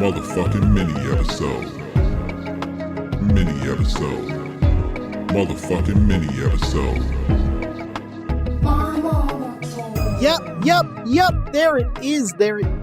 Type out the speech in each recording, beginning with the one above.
Motherfucking mini-episode. Mini-episode. Motherfucking mini-episode. Yup. There it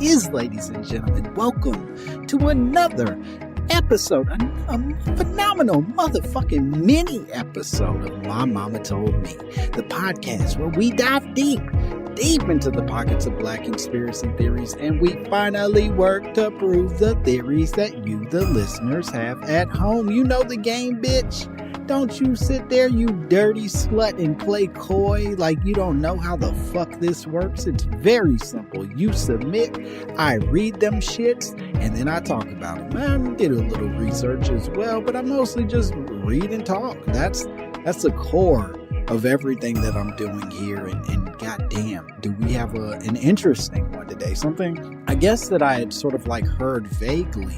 is, ladies and gentlemen. Welcome to another episode, a phenomenal motherfucking mini episode of My Momma Told Me, the podcast where we dive deep into the pockets of black conspiracy theories, and we finally work to prove the theories that you, the listeners, have at home. You know the game, bitch. Don't you sit there, you dirty slut, and play coy like you don't know how the fuck this works. It's very simple. You submit, I read them shits, and then I talk about them. I did a little research as well, but I mostly just read and talk. That's the core of everything that I'm doing here, and goddamn, do we have an interesting one today. Something, I guess, that I had sort of like heard vaguely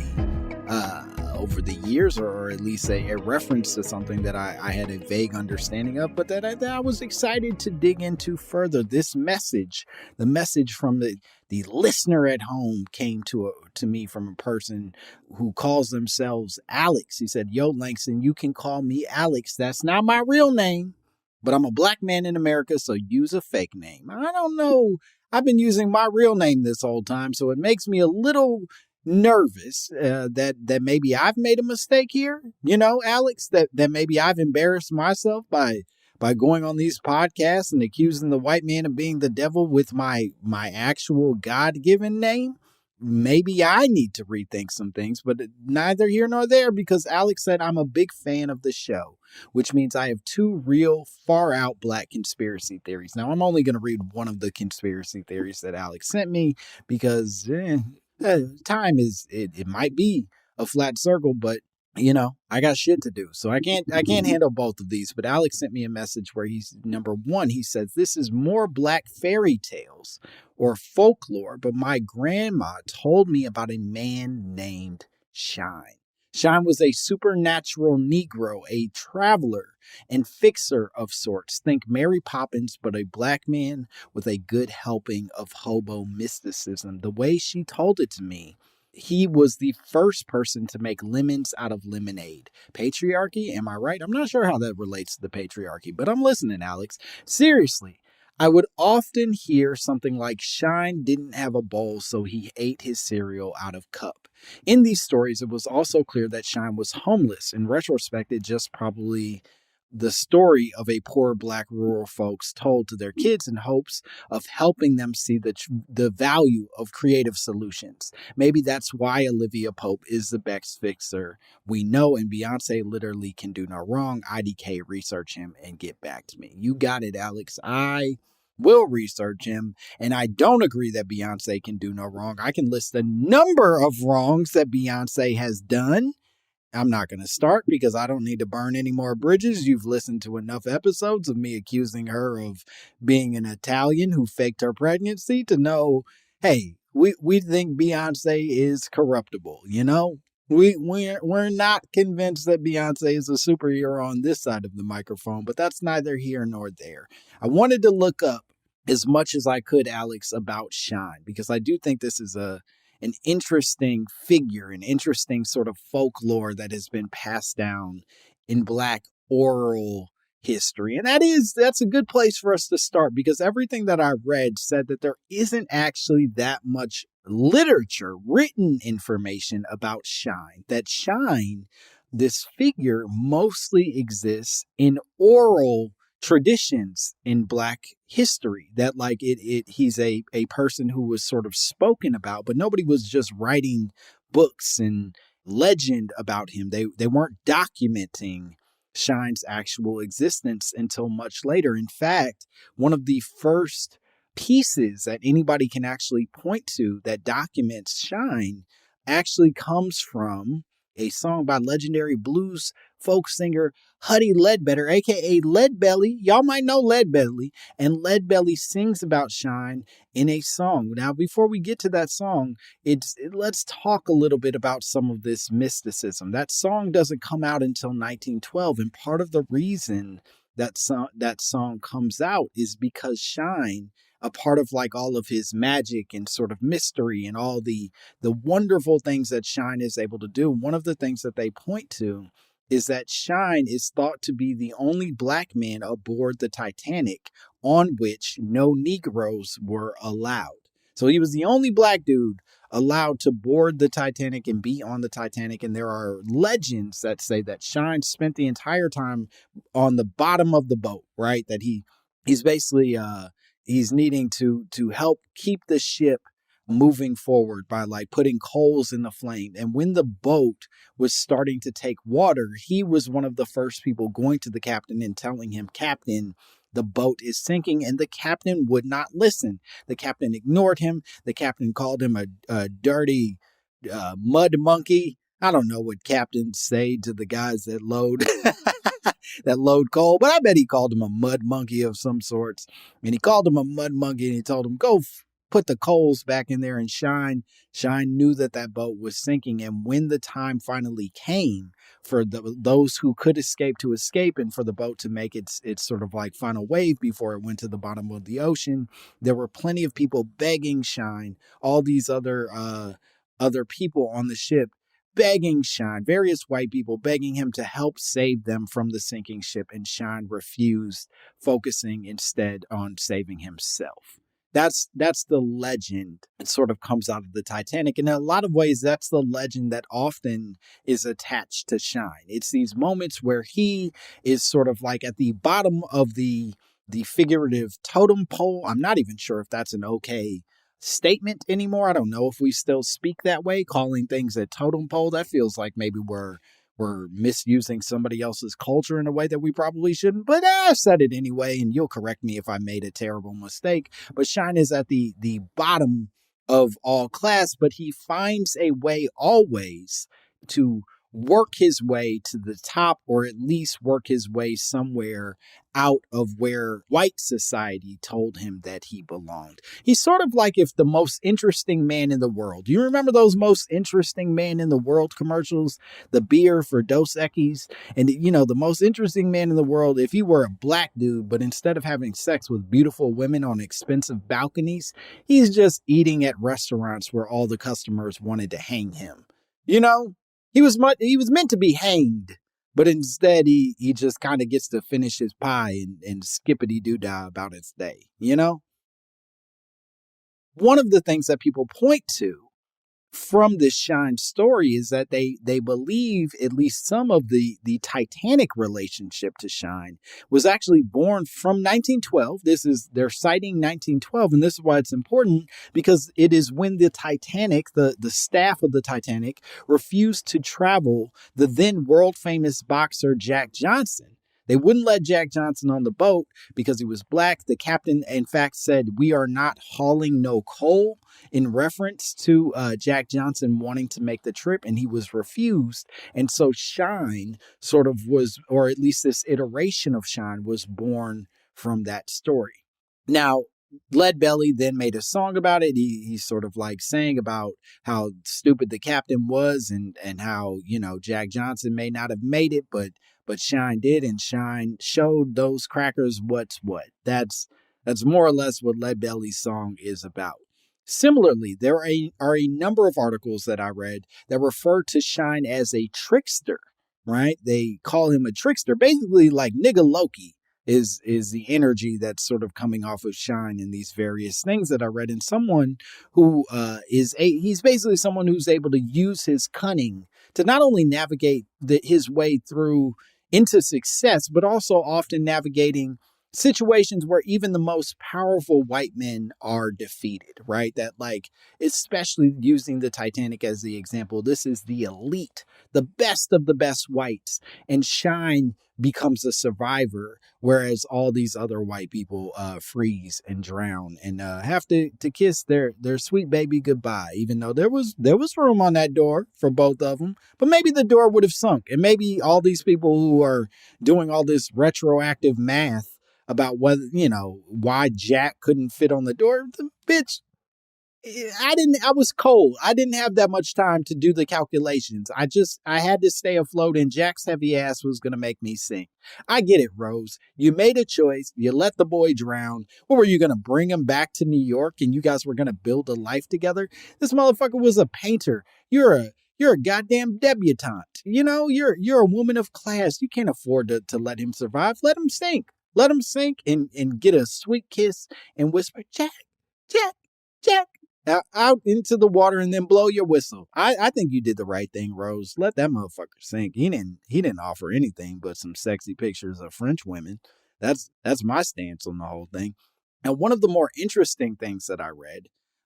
over the years, or at least a reference to something that I had a vague understanding of, but that I was excited to dig into further. This message, the message from the listener at home, came to me from a person who calls themselves Alex. He said, "Yo, Langston, you can call me Alex. That's not my real name, but I'm a black man in America, so use a fake name." I don't know. I've been using my real name this whole time, so it makes me a little nervous that maybe I've made a mistake here, you know, Alex, that maybe I've embarrassed myself by going on these podcasts and accusing the white man of being the devil with my actual God-given name. Maybe I need to rethink some things, but neither here nor there, because Alex said I'm a big fan of the show, which means I have two real far-out black conspiracy theories. Now, I'm only going to read one of the conspiracy theories that Alex sent me because time is, it might be a flat circle, but you know, I got shit to do, so I can't handle both of these. But Alex sent me a message where he's, number one, he says, "This is more black fairy tales or folklore, but my grandma told me about a man named Shine. Shine was a supernatural Negro, a traveler and fixer of sorts. Think Mary Poppins, but a black man with a good helping of hobo mysticism. The way she told it to me, he was the first person to make lemons out of lemonade. Patriarchy, am I right? I'm not sure how that relates to the patriarchy, but I'm listening, Alex. Seriously, I would often hear something like Shine didn't have a bowl, so he ate his cereal out of cup. In these stories, it was also clear that Shine was homeless. In retrospect, it just probably the story of a poor black rural folks told to their kids in hopes of helping them see the value of creative solutions. Maybe that's why Olivia Pope is the best fixer we know, and Beyonce literally can do no wrong. IDK, research him and get back to me." You got it, Alex. I will research him, and I don't agree that Beyonce can do no wrong. I can list a number of wrongs that Beyonce has done. I'm not going to start because I don't need to burn any more bridges. You've listened to enough episodes of me accusing her of being an Italian who faked her pregnancy to know, hey, we think Beyonce is corruptible, you know? We're not convinced that Beyonce is a superhero on this side of the microphone, but that's neither here nor there. I wanted to look up as much as I could, Alex, about Shine, because I do think this is an interesting figure, an interesting sort of folklore that has been passed down in black oral history. And that's a good place for us to start, because everything that I read said that there isn't actually that much literature, written information about Shine. That Shine, this figure, mostly exists in oral traditions in black history, that like he's a person who was sort of spoken about, but nobody was just writing books and legend about him. They weren't documenting Shine's actual existence until much later. In fact, one of the first pieces that anybody can actually point to that documents Shine actually comes from a song by legendary blues folk singer Huddy Ledbetter, aka Leadbelly. Y'all might know Leadbelly, and Leadbelly sings about Shine in a song. Now, before we get to that song, let's talk a little bit about some of this mysticism. That song doesn't come out until 1912, and part of the reason that song comes out is because Shine a part of like all of his magic and sort of mystery and all the wonderful things that Shine is able to do. One of the things that they point to is that Shine is thought to be the only black man aboard the Titanic on which no Negroes were allowed. So he was the only black dude allowed to board the Titanic and be on the Titanic. And there are legends that say that Shine spent the entire time on the bottom of the boat, right? That he's basically he's needing to help keep the ship moving forward by like putting coals in the flame. And when the boat was starting to take water, he was one of the first people going to the captain and telling him, "Captain, the boat is sinking," and the captain would not listen. The captain ignored him. The captain called him a dirty mud monkey. I don't know what captains say to the guys that load that load coal, but I bet he called him a mud monkey of some sorts. And he called him a mud monkey, and he told him, "Go put the coals back in there." And Shine knew that that boat was sinking. And when the time finally came for those who could escape to escape, and for the boat to make its sort of like final wave before it went to the bottom of the ocean, there were plenty of people begging Shine, all these other people on the ship begging Shine, various white people begging him to help save them from the sinking ship, and Shine refused, focusing instead on saving himself. That's the legend that sort of comes out of the Titanic. And in a lot of ways, that's the legend that often is attached to Shine. It's these moments where he is sort of like at the bottom of the figurative totem pole. I'm not even sure if that's an okay statement anymore. I don't know if we still speak that way, calling things a totem pole. That feels like maybe we're misusing somebody else's culture in a way that we probably shouldn't, but I said it anyway, and you'll correct me if I made a terrible mistake. But Shine is at the bottom of all class, but he finds a way always to work his way to the top, or at least work his way somewhere out of where white society told him that he belonged. He's sort of like if the most interesting man in the world. You remember those most interesting man in the world commercials? The beer for Dos Equis. And, you know, the most interesting man in the world, if he were a black dude, but instead of having sex with beautiful women on expensive balconies, he's just eating at restaurants where all the customers wanted to hang him. You know? He was meant to be hanged, but instead he just kind of gets to finish his pie and skippity-doo-dah about its day, you know? One of the things that people point to from this Shine story is that they believe at least some of the Titanic relationship to Shine was actually born from 1912. They're citing 1912, and this is why it's important, because it is when the Titanic, the staff of the Titanic, refused to travel the then world famous boxer Jack Johnson. They wouldn't let Jack Johnson on the boat because he was black. The captain, in fact, said, "We are not hauling no coal," in reference to Jack Johnson wanting to make the trip, and he was refused. And so Shine sort of was, or at least this iteration of Shine was born from that story. Now, Leadbelly then made a song about it. He's sort of like saying about how stupid the captain was, and how, you know, Jack Johnson may not have made it, but Shine did, and Shine showed those crackers what's what. That's more or less what Leadbelly's song is about. Similarly, there are a number of articles that I read that refer to Shine as a trickster, right? They call him a trickster, basically like nigga Loki is the energy that's sort of coming off of Shine in these various things that I read. And someone who he's basically someone who's able to use his cunning to not only navigate his way through into success, but also often navigating situations where even the most powerful white men are defeated, right? That, like, especially using the Titanic as the example, this is the elite, the best of the best whites, and Shine becomes a survivor, whereas all these other white people freeze and drown and have to kiss their sweet baby goodbye, even though there was room on that door for both of them. But maybe the door would have sunk, and maybe all these people who are doing all this retroactive math about whether, you know, why Jack couldn't fit on the door, the bitch, I was cold. I didn't have that much time to do the calculations. I had to stay afloat, and Jack's heavy ass was going to make me sink. I get it, Rose. You made a choice. You let the boy drown. Or were you going to bring him back to New York and you guys were going to build a life together? This motherfucker was a painter. You're a goddamn debutante. You know, you're a woman of class. You can't afford to let him survive. Let him sink. Let him sink and get a sweet kiss and whisper, Jack, Jack, Jack. Out into the water and then blow your whistle. I think you did the right thing, Rose. Let that motherfucker sink. He didn't offer anything but some sexy pictures of French women. That's my stance on the whole thing. And one of the more interesting things that I read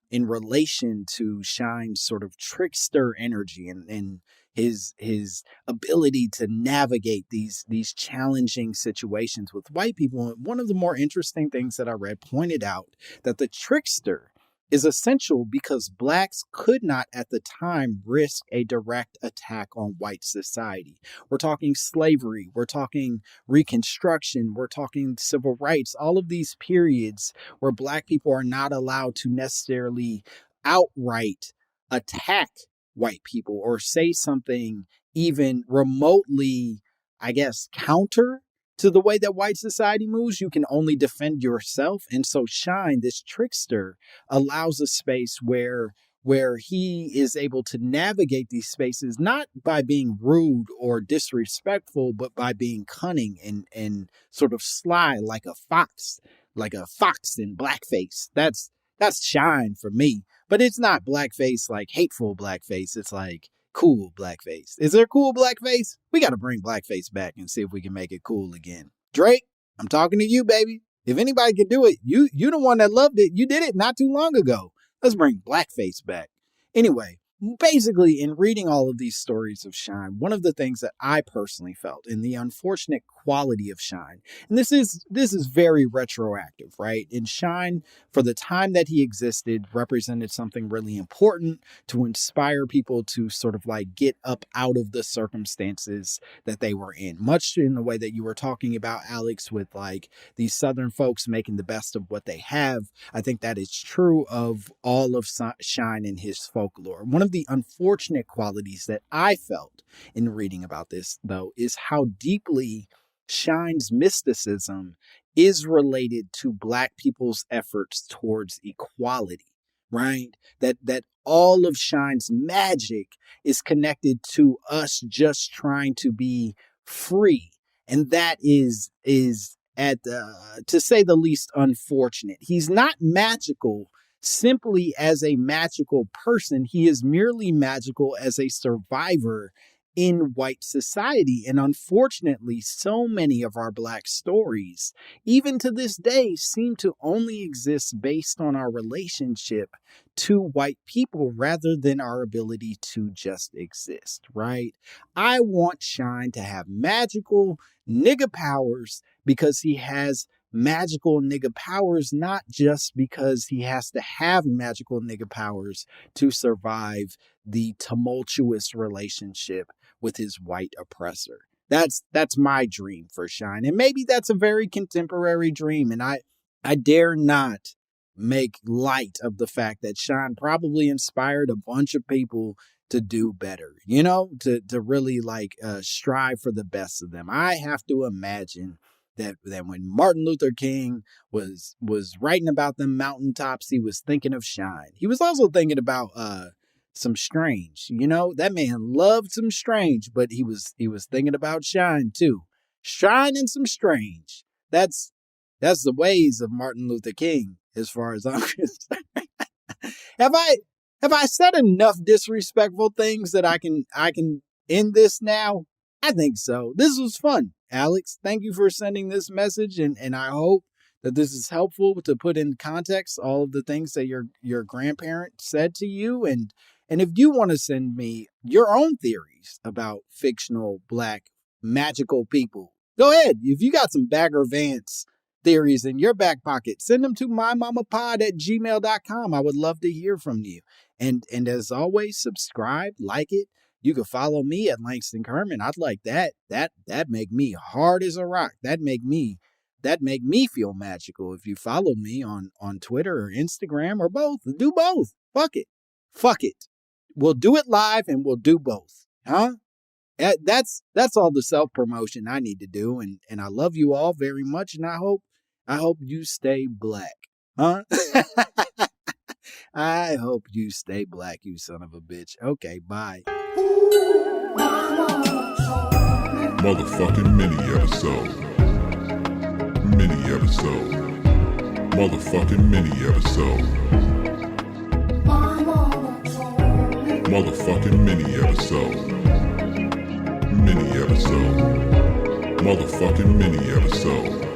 in relation to Shine's sort of trickster energy and his ability to navigate these challenging situations with white people, one of the more interesting things that I read pointed out that the trickster is essential because blacks could not at the time risk a direct attack on white society. We're talking slavery, we're talking Reconstruction, we're talking civil rights, all of these periods where black people are not allowed to necessarily outright attack white people or say something even remotely, I guess, counter to the way that white society moves. You can only defend yourself. And so Shine, this trickster, allows a space where he is able to navigate these spaces, not by being rude or disrespectful, but by being cunning and sort of sly like a fox in blackface. That's Shine for me. But it's not blackface like hateful blackface. It's like cool blackface. Is there cool blackface? We got to bring blackface back and see if we can make it cool again. Drake, I'm talking to you, baby. If anybody can do it, you the one that loved it. You did it not too long ago. Let's bring blackface back. Anyway, basically, in reading all of these stories of Shine, one of the things that I personally felt in the unfortunate quality of Shine, and this is very retroactive, right? And Shine, for the time that he existed, represented something really important to inspire people to sort of like get up out of the circumstances that they were in, much in the way that you were talking about, Alex, with like these Southern folks making the best of what they have. I think that is true of all of Shine and his folklore. One of the unfortunate qualities that I felt in reading about this, though, is how deeply Shine's mysticism is related to Black people's efforts towards equality, right? That all of Shine's magic is connected to us just trying to be free. And that is to say the least, unfortunate. He's not magical simply as a magical person. He is merely magical as a survivor in white society. And unfortunately, so many of our Black stories, even to this day, seem to only exist based on our relationship to white people rather than our ability to just exist, right? I want Shine to have magical nigga powers because he has magical nigga powers, not just because he has to have magical nigga powers to survive the tumultuous relationship with his white oppressor. That's my dream for Shine. And maybe that's a very contemporary dream. And I dare not make light of the fact that Shine probably inspired a bunch of people to do better, you know, to really strive for the best of them. I have to imagine that when Martin Luther King was writing about them mountaintops, he was thinking of Shine. He was also thinking about some Strange. You know, that man loved some Strange, but he was thinking about Shine too. Shine and some Strange. That's the ways of Martin Luther King, as far as I'm concerned. Have I said enough disrespectful things that I can end this now? I think so. This was fun, Alex. Thank you for sending this message, and I hope that this is helpful to put in context all of the things that your grandparent said to you. And if you want to send me your own theories about fictional Black magical people, go ahead. If you got some Bagger Vance theories in your back pocket, send them to mymommapod@gmail.com. I would love to hear from you. And as always, subscribe, like it. You can follow me at Langston Kerman. I'd like that. That make me hard as a rock. That make me feel magical. If you follow me on Twitter or Instagram or both, do both. Fuck it. Fuck it. We'll do it live and we'll do both. Huh? That's all the self-promotion I need to do. And I love you all very much. And I hope you stay black. Huh? I hope you stay black, you son of a bitch. Okay, bye. Motherfucking mini episode. Mini episode. Motherfucking mini episode. Motherfucking mini episode. Mini episode. Motherfucking mini episode.